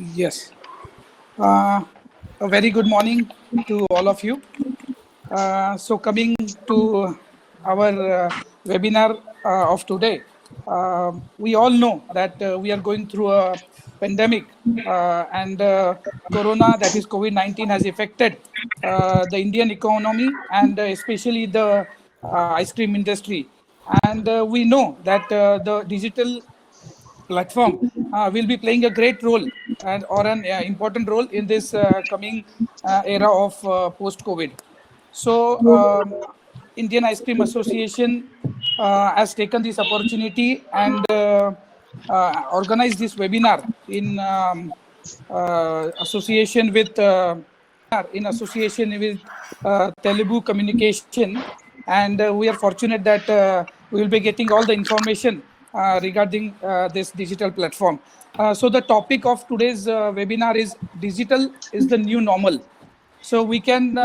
Yes. Uh, a very good morning to all of you. So coming to our webinar of today, we all know that we are going through a pandemic and Corona, that is COVID-19, has affected the Indian economy and especially the ice cream industry. And we know that the digital platform will be playing a great role and or an important role in this coming era of post-COVID. So, Indian Ice Cream Association has taken this opportunity and organized this webinar in association with Telebu Communication, and we are fortunate that we will be getting all the information regarding this digital platform. So the topic of today's webinar is digital is the new normal. So we can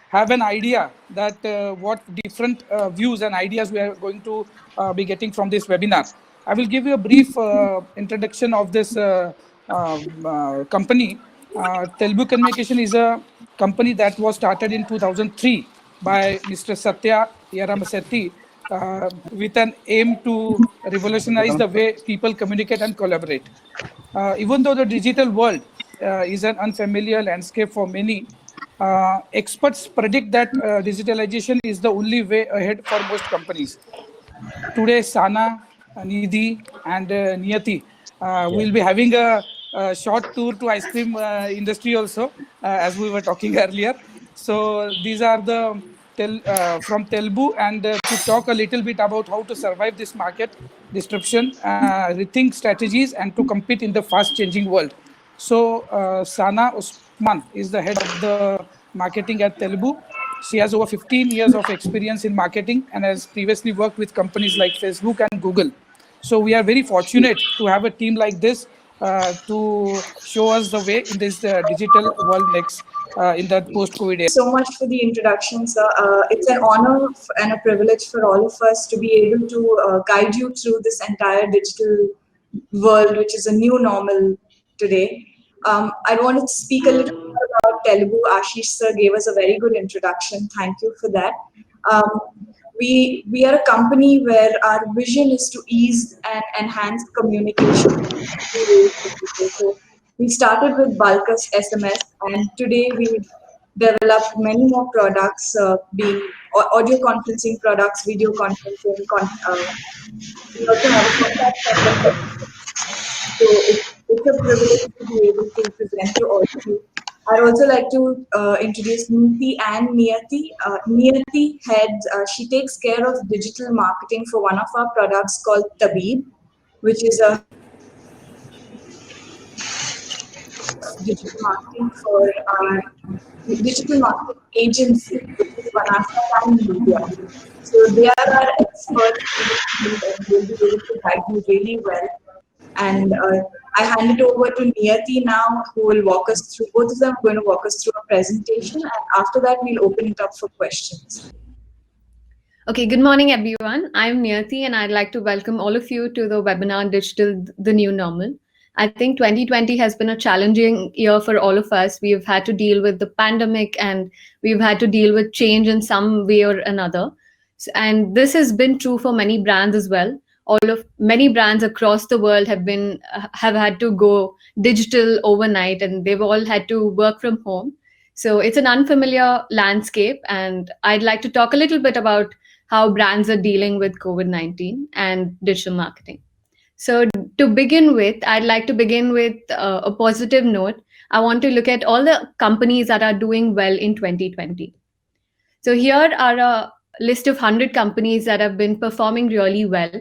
have an idea that what different views and ideas we are going to be getting from this webinar. I will give you a brief introduction of this company. Telebu Communication is a company that was started in 2003 by Mr. Satya Yaramasetti with an aim to revolutionize the way people communicate and collaborate. Even though the digital world is an unfamiliar landscape for many, experts predict that digitalization is the only way ahead for most companies. Today, Sana, Nidhi, and Niyati will be having a short tour to ice cream industry also, as we were talking earlier. So these are the from Telbu, and to talk a little bit about how to survive this market disruption, rethink strategies, and to compete in the fast-changing world. So Sana Usman is the head of the marketing at Telebu. She has over 15 years of experience in marketing and has previously worked with companies like Facebook and Google. So we are very fortunate to have a team like this to show us the way in this digital world next in the post-COVID era. So much for the introduction, sir. It's an honor and a privilege for all of us to be able to guide you through this entire digital world, which is a new normal today. I wanted to speak a little bit about Telugu. Ashish sir gave us a very good introduction. Thank you for that. Um, we are a company where our vision is to ease and enhance communication. So we started with bulk SMS, and today we developed many more products, being audio conferencing products, video conferencing. We also have a contact center. So it's a privilege to be able to present to all of you. I'd also like to introduce Niti and Niyati. Niyati she takes care of digital marketing for one of our products called Tabib, which is a digital marketing for our digital marketing agency, which is Vanasa and Media. So they are our experts in this field and they'll be able to guide you really well. And I hand it over to Niyati now, who will walk us through, both of them are going to walk us through a presentation, and after that we'll open it up for questions. Okay, good morning, everyone. I'm Niyati, and I'd like to welcome all of you to the webinar Digital, the New Normal. I think 2020 has been a challenging year for all of us. We've had to deal with the pandemic and we've had to deal with change in some way or another. And this has been true for many brands as well. Many brands across the world have had to go digital overnight, and they've all had to work from home. So it's an unfamiliar landscape, and I'd like to talk a little bit about how brands are dealing with COVID-19 and digital marketing. So to begin with, I'd like to begin with a positive note. I want to look at all the companies that are doing well in 2020. So here are a list of 100 companies that have been performing really well.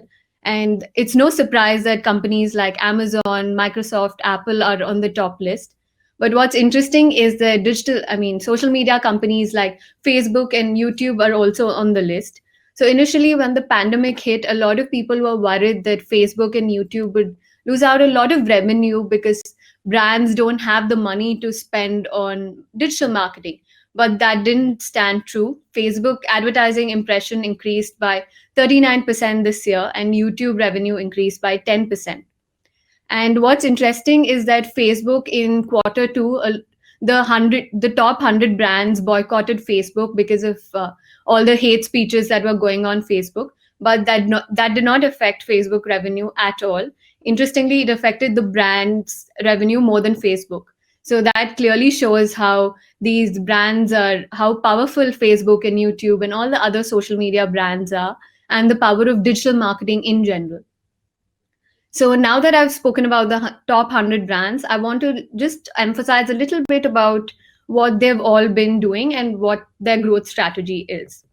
And it's no surprise that companies like Amazon, Microsoft, Apple are on the top list. But what's interesting is the social media companies like Facebook and YouTube are also on the list. So initially, when the pandemic hit, a lot of people were worried that Facebook and YouTube would lose out a lot of revenue because brands don't have the money to spend on digital marketing. But that didn't stand true. Facebook advertising impression increased by 39% this year, and YouTube revenue increased by 10%. And what's interesting is that Facebook in quarter two, the top 100 brands boycotted Facebook because of all the hate speeches that were going on Facebook. But that did not affect Facebook revenue at all. Interestingly, it affected the brand's revenue more than Facebook. So that clearly shows how these brands are, how powerful Facebook and YouTube and all the other social media brands are, and the power of digital marketing in general. So now that I've spoken about the top 100 brands, I want to just emphasize a little bit about what they've all been doing and what their growth strategy is.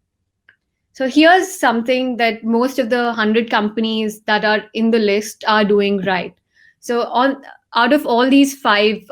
So here's something that most of the 100 companies that are in the list are doing right. So on out of all these five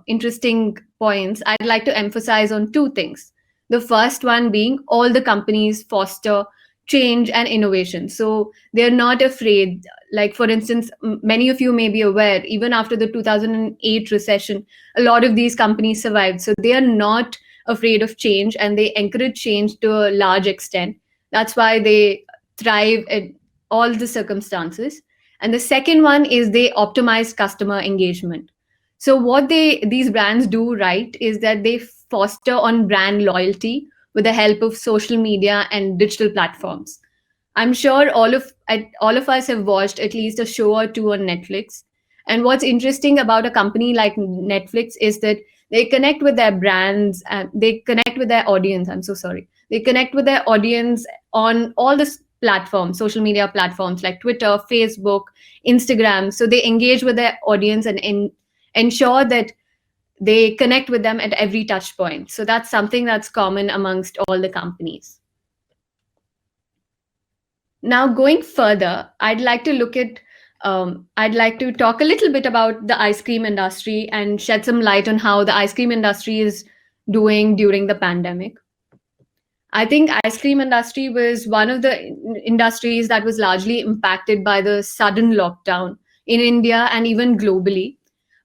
interesting points, I'd like to emphasize on two things. The first one being all the companies foster change and innovation. So they're not afraid. Like, for instance, many of you may be aware, even after the 2008 recession, a lot of these companies survived. So they are not afraid of change, and they encourage change to a large extent. That's why they thrive in all the circumstances. And the second one is they optimize customer engagement. So what these brands do right is that they foster on brand loyalty with the help of social media and digital platforms. I'm sure all of us have watched at least a show or two on Netflix. And what's interesting about a company like Netflix is that they connect with their brands and they connect with their audience. I'm so sorry. They connect with their audience on all the platforms, social media platforms like Twitter, Facebook, Instagram. So they engage with their audience and ensure that they connect with them at every touch point. So that's something that's common amongst all the companies. Now, going further, I'd like to talk a little bit about the ice cream industry and shed some light on how the ice cream industry is doing during the pandemic. I think ice cream industry was one of the industries that was largely impacted by the sudden lockdown in India and even globally.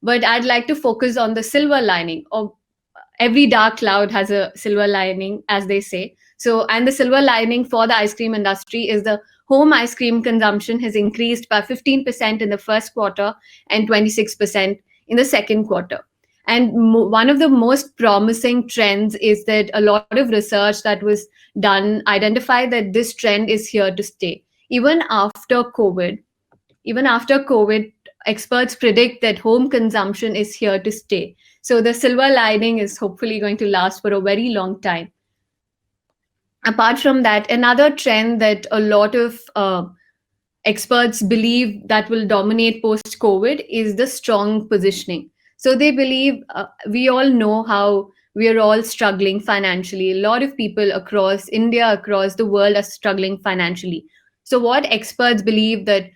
But I'd like to focus on the silver lining. Of every dark cloud has a silver lining, as they say. So, and the silver lining for the ice cream industry is the home ice cream consumption has increased by 15% in the first quarter and 26% in the second quarter. And one of the most promising trends is that a lot of research that was done identified that this trend is here to stay. Even after COVID, experts predict that home consumption is here to stay. So the silver lining is hopefully going to last for a very long time. Apart from that, another trend that a lot of experts believe that will dominate post COVID is the strong positioning. So they believe, we all know how we are all struggling financially. A lot of people across India, across the world are struggling financially. So what experts believe that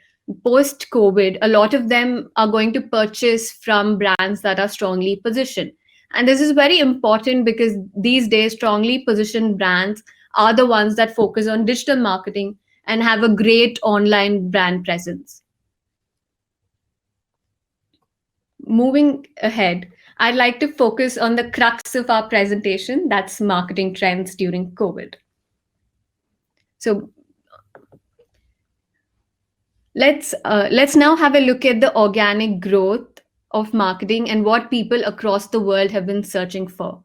post COVID, a lot of them are going to purchase from brands that are strongly positioned. And this is very important because these days, strongly positioned brands are the ones that focus on digital marketing and have a great online brand presence. Moving ahead, I'd like to focus on the crux of our presentation, that's marketing trends during COVID. So let's now have a look at the organic growth of marketing and what people across the world have been searching for.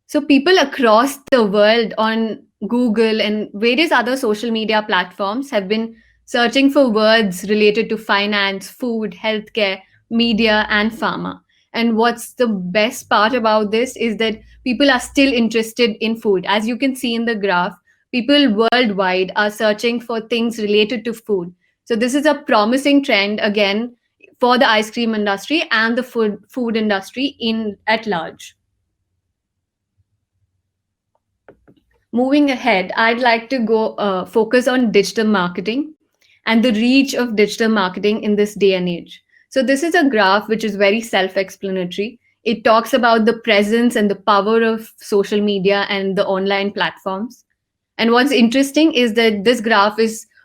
So people across the world on Google and various other social media platforms have been searching for words related to finance, food, healthcare, media, and pharma. And what's the best part about this is that people are still interested in food. As you can see in the graph, people worldwide are searching for things related to food. So this is a promising trend again for the ice cream industry and the food industry in at large. Moving ahead, I'd like to go focus on digital marketing and the reach of digital marketing in this day and age. So this is a graph which is very self-explanatory. It talks about the presence and the power of social media and the online platforms. And what's interesting is that this graph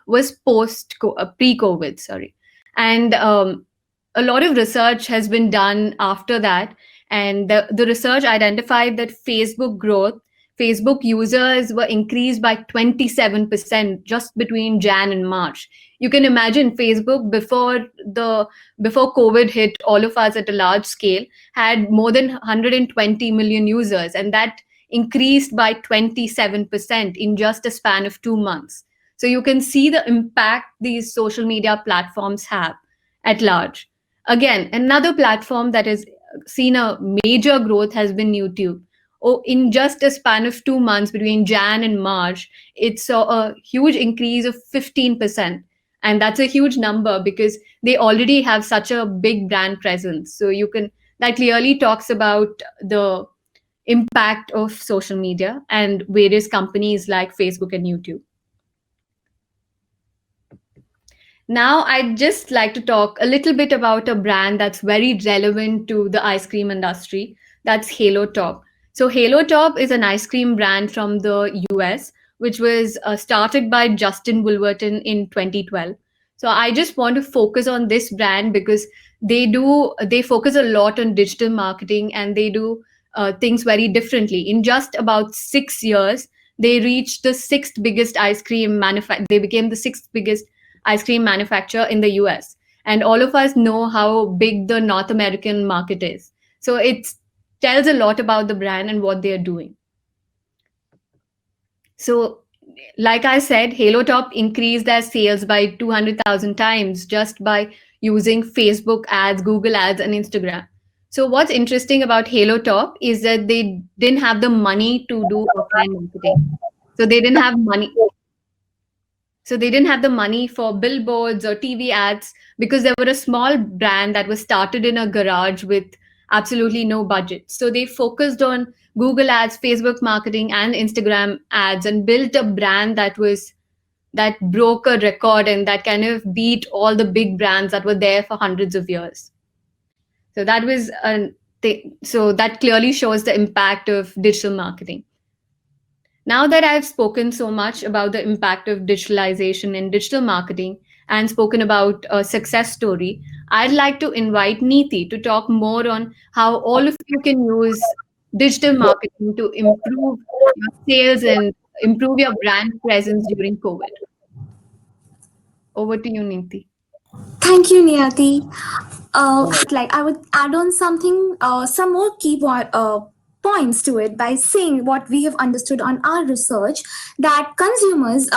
was pre-COVID, sorry. And a lot of research has been done after that. And the research identified that Facebook growth Facebook users were increased by 27% just between Jan and March. You can imagine Facebook before COVID hit all of us at a large scale had more than 120 million users, and that increased by 27% in just a span of 2 months. So you can see the impact these social media platforms have at large. Again, another platform that has seen a major growth has been YouTube. Oh, in just a span of 2 months between Jan and March, it saw a huge increase of 15%. And that's a huge number because they already have such a big brand presence. So that clearly talks about the impact of social media and various companies like Facebook and YouTube. Now, I'd just like to talk a little bit about a brand that's very relevant to the ice cream industry. That's Halo Top. So, Halo Top is an ice cream brand from the US, which was started by Justin Wolverton in 2012. So, I just want to focus on this brand because they focus a lot on digital marketing, and they do things very differently. In just about 6 years, they reached the sixth biggest ice cream manufacturer. They became the sixth biggest ice cream manufacturer in the US. And all of us know how big the North American market is. So it tells a lot about the brand and what they are doing. So, like I said, Halo Top increased their sales by 200,000 times just by using Facebook ads, Google ads, and Instagram. So, what's interesting about Halo Top is that they didn't have the money to do offline marketing. So, they didn't have money. So they didn't have the money for billboards or TV ads because they were a small brand that was started in a garage with absolutely no budget. So they focused on Google ads, Facebook marketing, and Instagram ads, and built a brand that broke a record and that kind of beat all the big brands that were there for hundreds of years. So that was so that clearly shows the impact of digital marketing. Now that I've spoken so much about the impact of digitalization in digital marketing and spoken about a success story, I'd like to invite Neeti to talk more on how all of you can use digital marketing to improve your sales and improve your brand presence during COVID. Over to you, Neeti. Thank you, Niyati. I would add on something, some more points to it by saying what we have understood on our research, that consumers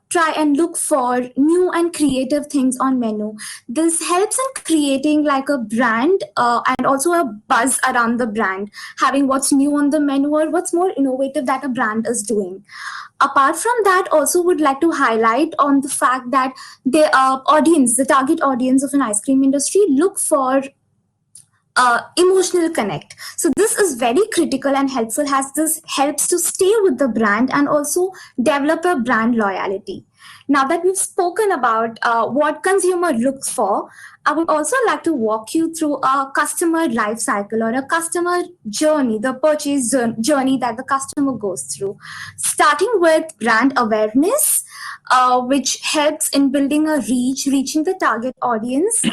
try and look for new and creative things on menu. This helps in creating like a brand and also a buzz around the brand, having what's new on the menu or what's more innovative that a brand is doing. Apart from that, also would like to highlight on the fact that the target audience of an ice cream industry look for emotional connect. So this is very critical and helpful, as this helps to stay with the brand and also develop a brand loyalty. Now that we've spoken about what consumer looks for, I would also like to walk you through a customer life cycle or a customer journey, the purchase journey that the customer goes through, starting with brand awareness, which helps in building reaching the target audience,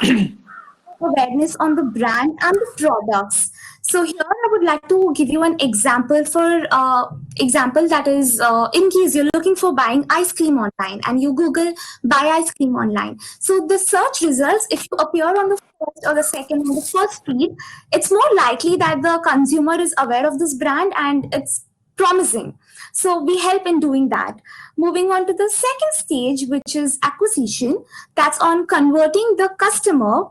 awareness on the brand and the products. So here I would like to give you an example that is in case you're looking for buying ice cream online and you Google buy ice cream online. So the search results, if you appear on the first or the second or the first feed, it's more likely that the consumer is aware of this brand and it's promising. So we help in doing that. Moving on to the second stage, which is acquisition, that's on converting the customer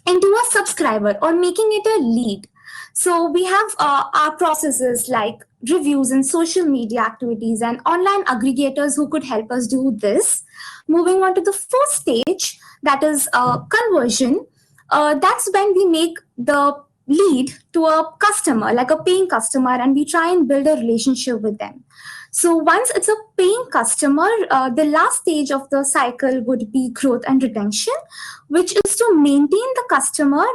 into a subscriber or making it a lead. So we have our processes like reviews and social media activities and online aggregators who could help us do this. Moving on to the fourth stage, that is conversion. That's when we make the lead to a customer, like a paying customer, and we try and build a relationship with them. So once it's a paying customer, the last stage of the cycle would be growth and retention, which is to maintain the customer,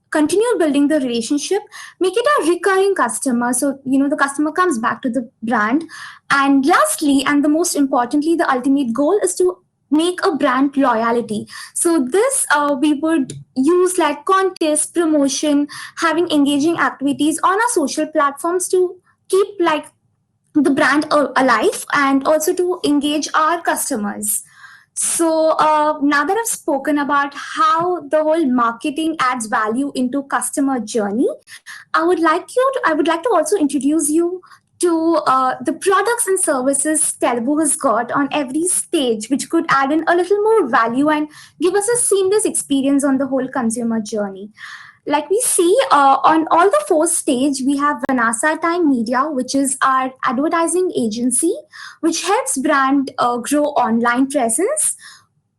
continue building the relationship, make it a recurring customer. So, the customer comes back to the brand. And lastly, and the most importantly, the ultimate goal is to make a brand loyalty. So this we would use like contests, promotion, having engaging activities on our social platforms to keep like the brand alive and also to engage our customers. So now that I've spoken about how the whole marketing adds value into customer journey, I would like to also introduce you to the products and services Telebu has got on every stage, which could add in a little more value and give us a seamless experience on the whole consumer journey. Like we see on all the four stage, we have Vanasa Time Media, which is our advertising agency, which helps brand grow online presence.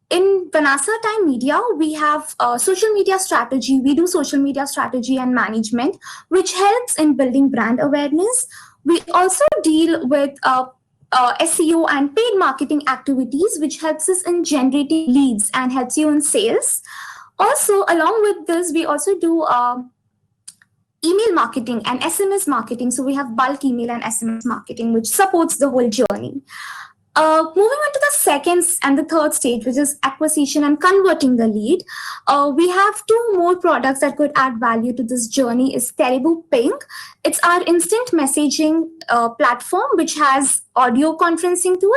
In Vanasa Time Media, we have social media strategy. We do social media strategy and management, which helps in building brand awareness. We also deal with SEO and paid marketing activities, which helps us in generating leads and helps you in sales. Also, along with this, we also do email marketing and SMS marketing. So we have bulk email and SMS marketing, which supports the whole journey. Moving on to the second and the third stage, which is acquisition and converting the lead, we have two more products that could add value to this journey. Is Telebu Ping. It's our instant messaging platform, which has audio conferencing tool.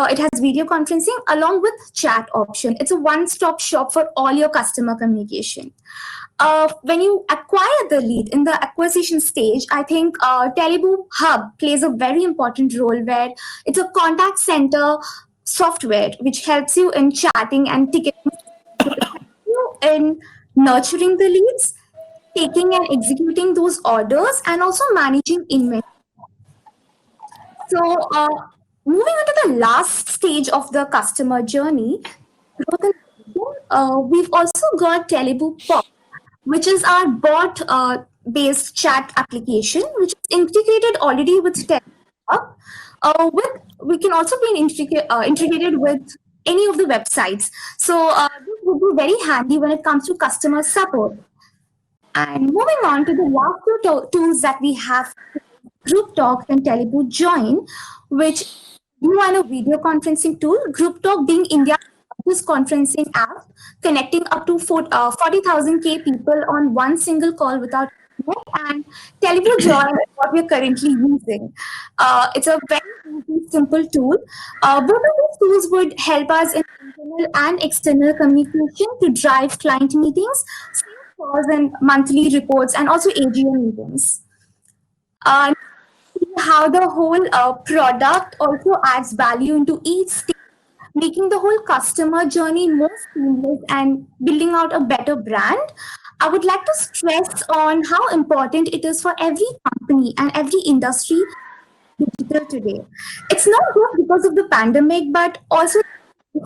It has video conferencing along with chat option. It's a one-stop shop for all your customer communication. When you acquire the lead in the acquisition stage, I think Telebu Hub plays a very important role, where it's a contact center software which helps you in chatting and ticketing, you in nurturing the leads, taking and executing those orders, and also managing inventory. So, moving on to the last stage of the customer journey, growth and we've also got Telebu Pop, which is our bot based chat application, which is integrated already with Telegram. With we can also be integrated with any of the websites. So this would be very handy when it comes to customer support. And moving on to the last two tools that we have, Group Talk and Telebu Join, which you are a video conferencing tool. Group Talk being India's largest conferencing app, connecting up to 40,000 people on one single call without internet. And Telebu Join is what we're currently using. It's a very easy, simple tool. Both of these tools would help us in internal and external communication to drive client meetings, sales calls, and monthly reports, and also AGM meetings. Uh, how the whole product also adds value into each stage, making the whole customer journey more seamless and building out a better brand. I would like to stress on how important it is for every company and every industry digital today. It's not just because of the pandemic, but also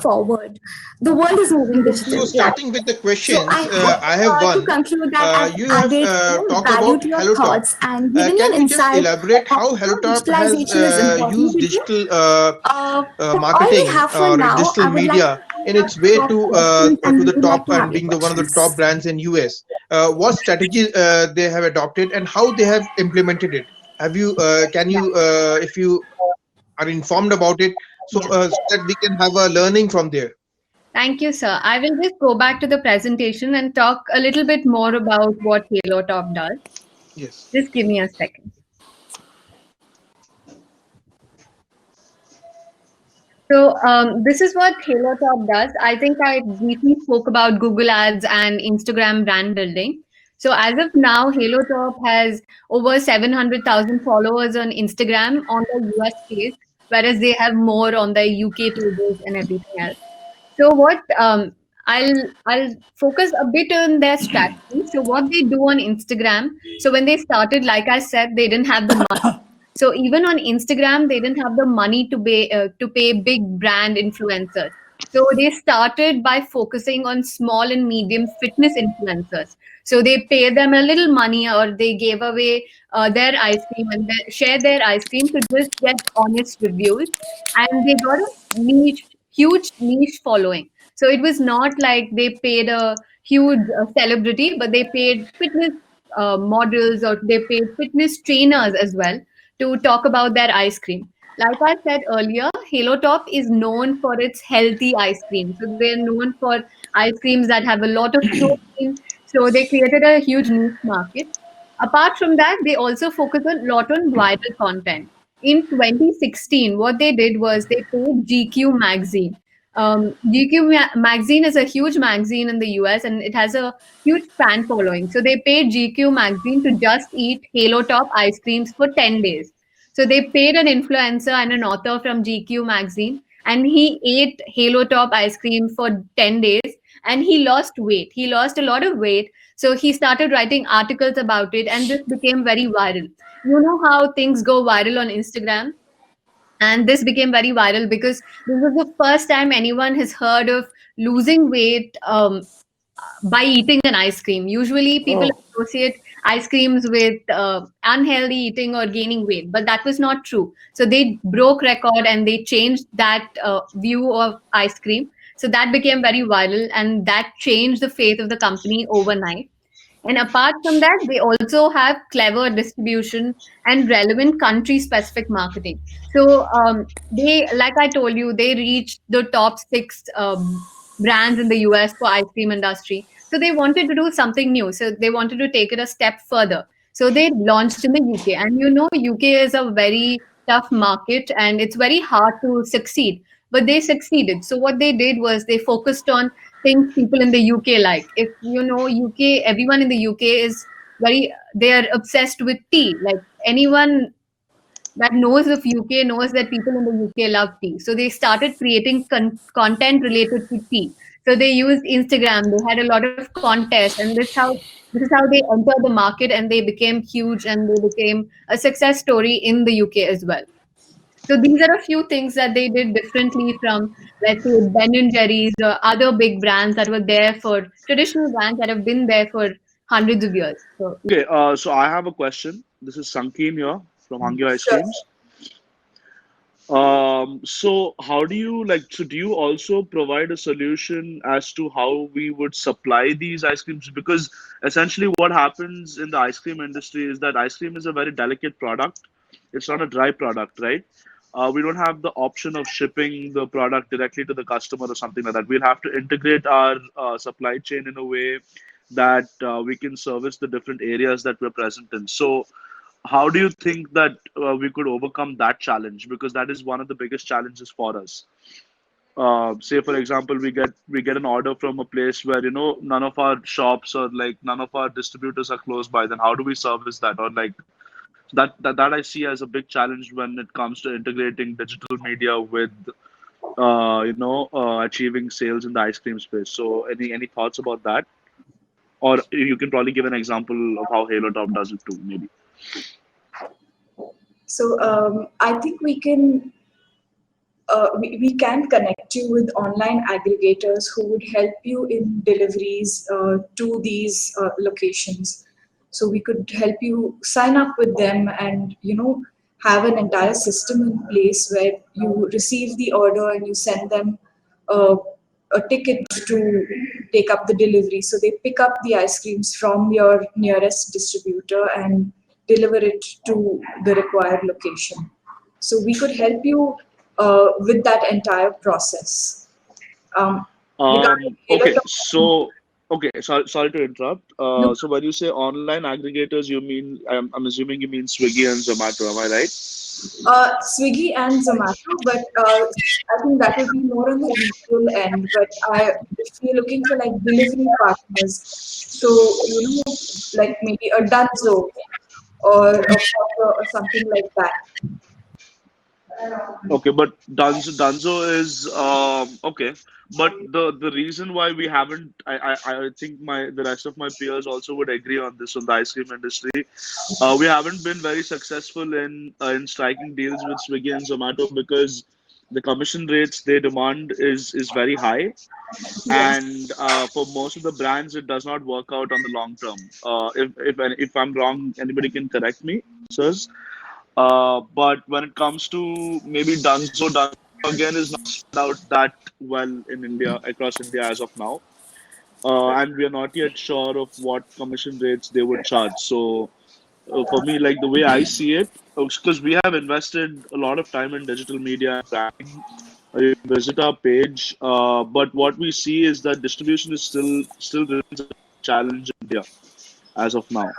forward. The world is moving So, digital. starting with the So questions, I hope I have to one. conclude that I've You have added talked value about to your HelloTop. thoughts and given you Can an you just insight elaborate on how how HelloTop has digitalization is important used to you. digital All we marketing have for or now. digital I would like media to in its way questions and to we the would top like to have and your being the one of the top questions. brands in US? What strategies they have adopted and how they have implemented it? Have you can you if you are informed about it, so that we can have a learning from there? Thank you, sir. I will just go back to the presentation and talk a little bit more about what Halo Top does. Yes. Just give me a second. So this is what Halo Top does. I think I briefly spoke about Google Ads and Instagram brand building. So as of now, Halo Top has over 700,000 followers on Instagram on the US page, whereas they have more on the UK pages and everything else. So what I'll focus a bit on their strategy. So what they do on Instagram. So when they started, like I said, they didn't have the money. So even on Instagram, they didn't have the money to pay big brand influencers. So they started by focusing on small and medium fitness influencers. So they pay them a little money, or they gave away their ice cream and share their ice cream to just get honest reviews. And they got a huge niche following. So it was not like they paid a huge celebrity, but they paid fitness models, or they paid fitness trainers as well to talk about their ice cream. Like I said earlier, Halo Top is known for its healthy ice cream. So they're known for ice creams that have a lot of protein. So they created a huge niche market. Apart from that, they also focus a lot on viral content. in 2016, what they did was they paid GQ magazine. Magazine is a huge magazine in the US and it has a huge fan following. So they paid GQ magazine to just eat Halo Top ice creams for 10 days. So they paid an influencer and an author from GQ magazine, and he ate Halo Top ice cream for 10 days and he lost weight. He lost a lot of weight. So he started writing articles about it, and this became very viral. You know how things go viral on Instagram? And this became very viral because this was the first time anyone has heard of losing weight by eating an ice cream. Usually, people Oh, associate ice creams with unhealthy eating or gaining weight, but that was not true. So they broke record and they changed that view of ice cream. So that became very viral, and that changed the faith of the company overnight. And apart from that, they also have clever distribution and relevant country specific marketing. So they, like I told you, they reached the top six brands in the US for ice cream industry. So they wanted to do something new. So they wanted to take it a step further. So they launched in the UK. And you know, UK is a very tough market and it's very hard to succeed. But they succeeded. So what they did was they focused on things people in the UK like. If you know UK, everyone in the UK is they are obsessed with tea. Like anyone that knows of UK knows that people in the UK love tea. So they started creating content related to tea. So they used Instagram. They had a lot of contests, and this is how they entered the market, and they became huge, and they became a success story in the UK as well. So these are a few things that they did differently from, let's say, Ben and Jerry's or other big brands that were there for traditional brands that have been there for hundreds of years. So Okay, so I have a question. This is Sankin here from Hungry Ice Sure. Creams. So how do you like, so do you also provide a solution as to how we would supply these ice creams? Because essentially what happens in the ice cream industry is that ice cream is a very delicate product. It's not a dry product, right? We don't have the option of shipping the product directly to the customer or something like that. We'll have to integrate our supply chain in a way that we can service the different areas that we're present in. So how do you think that we could overcome that challenge? Because that is one of the biggest challenges for us. Say, for example, we get an order from a place where none of our shops or like none of our distributors are close by. Then how do we service that? Or like that I see as a big challenge when it comes to integrating digital media with achieving sales in the ice cream space. So any thoughts about that? Or you can probably give an example of how Halo Top does it too, maybe. So I think we can connect you with online aggregators who would help you in deliveries to these locations. So we could help you sign up with them and have an entire system in place where you receive the order and you send them uh, a ticket to take up the delivery. So they pick up the ice creams from your nearest distributor and deliver it to the required location. So we could help you with that entire process. Um, regarding Okay, Halo okay, sorry to interrupt. Top, So when you say online aggregators, you mean, I'm assuming you mean Swiggy and Zomato, am I right? Swiggy and Zomato, but I think that would be more on the retail end. But if you're looking for like delivery partners, so like maybe a Dunzo or a Porter or something like that. Okay, but Dunzo is okay. But the reason why we haven't, I think the rest of my peers also would agree on this on the ice cream industry. We haven't been very successful in striking deals with Swiggy and Zomato because the commission rates they demand is very high, Yes. and for most of the brands, it does not work out on the long term. If I'm wrong, anybody can correct me, sirs. But when it comes to maybe Dunzo again is not spread out that well in India, across India as of now. And we are not yet sure of what commission rates they would charge. So, for me, like the way I see it, because we have invested a lot of time in digital media and branding, you can visit our page. But what we see is that distribution is still remains a challenge in India as of now.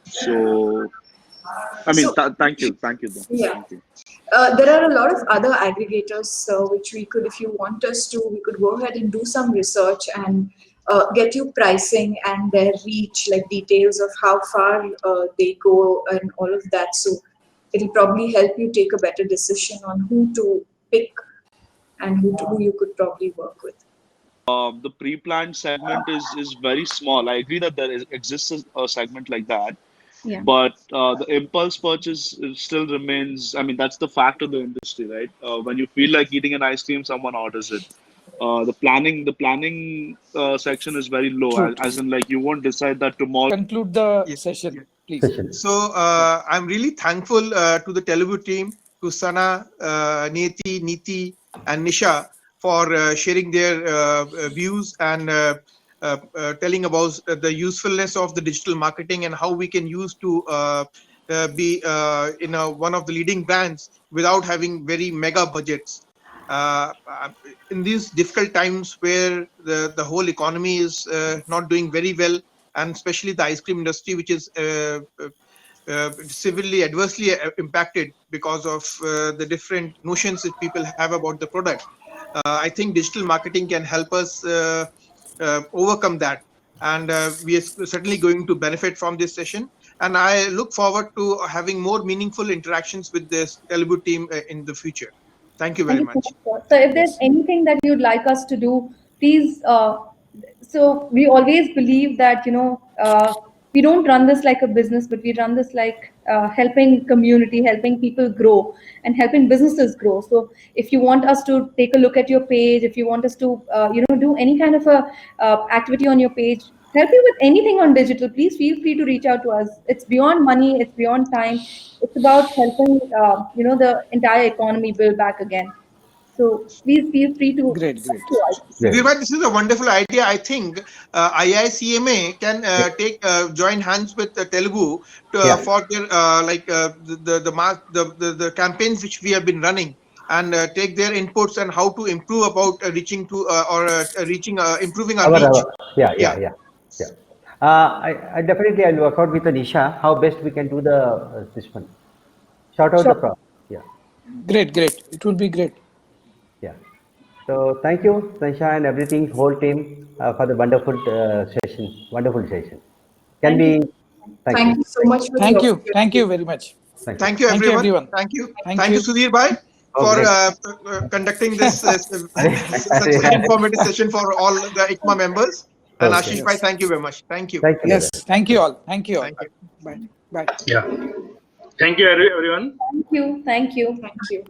So I mean, So, thank you, though. yeah. Thank you. There are a lot of other aggregators which we could, if you want us to, we could go ahead and do some research and get you pricing and their reach, like details of how far they go and all of that. So it'll probably help you take a better decision on who to pick and who you could probably work with. The pre-planned segment is very small. I agree that exists a segment like that, Yeah. but the impulse purchase still remains. I mean, that's the fact of the industry, right? When you feel like eating an ice cream, someone orders it. The planning section is very low, True, as true. in like you won't decide that tomorrow. Conclude the Yes. session, please. So I'm really thankful to the Telebu team, to Sana, Neti, Niti, and Nisha for sharing their views and telling about the usefulness of the digital marketing and how we can use to be in one of the leading brands without having very mega budgets. Uh, uh, in these difficult times where the whole economy is not doing very well, and especially the ice cream industry, which is severely adversely impacted because of the different notions that people have about the product. I think digital marketing can help us overcome that, and we are certainly going to benefit from this session. And I look forward to having more meaningful interactions with this Telebu team in the future. Thank you Thank very you so much. much, sir. So, if there's Yes. anything that you'd like us to do, please. So, we always believe that we don't run this like a business, but we run this like helping community, helping people grow, and helping businesses grow. So, if you want us to take a look at your page, if you want us to do any kind of a activity on your page, help you with anything on digital, please feel free to reach out to us. It's beyond money, it's beyond time. It's about helping, the entire economy build back again. So please feel free to Great, talk great. to us. Sudhirbhai, this is a wonderful idea. I think IICMA can take join hands with Telugu for their the campaigns which we have been running, and take their inputs and how to improve about reaching to reaching improving our reach. Yeah, Yeah. yeah. I definitely I'll work out with Anisha how best we can do the this one. Shout out the Sure. problem. Yeah, Great, great. It will be great. yeah. So thank you, Tanisha and everything, whole team for the wonderful session. Wonderful session. Can Thank you. be. Thank you. Thank you so much for the Thank you. Thank you opportunity. very much. Thank you. Thank you, Thank you, everyone. everyone. Thank you. Thank Thank you, you. Sudhir Bhai, Oh, for great. conducting this such an informative session for all the ICMA members. And Okay. Ashish Bhai, Yes. thank you very much. Thank you. Thank you. Yes. Thank you all. Thank you all. Thank you. Bye. Bye. Yeah. Thank you, everyone. Thank you. Thank you. Thank you.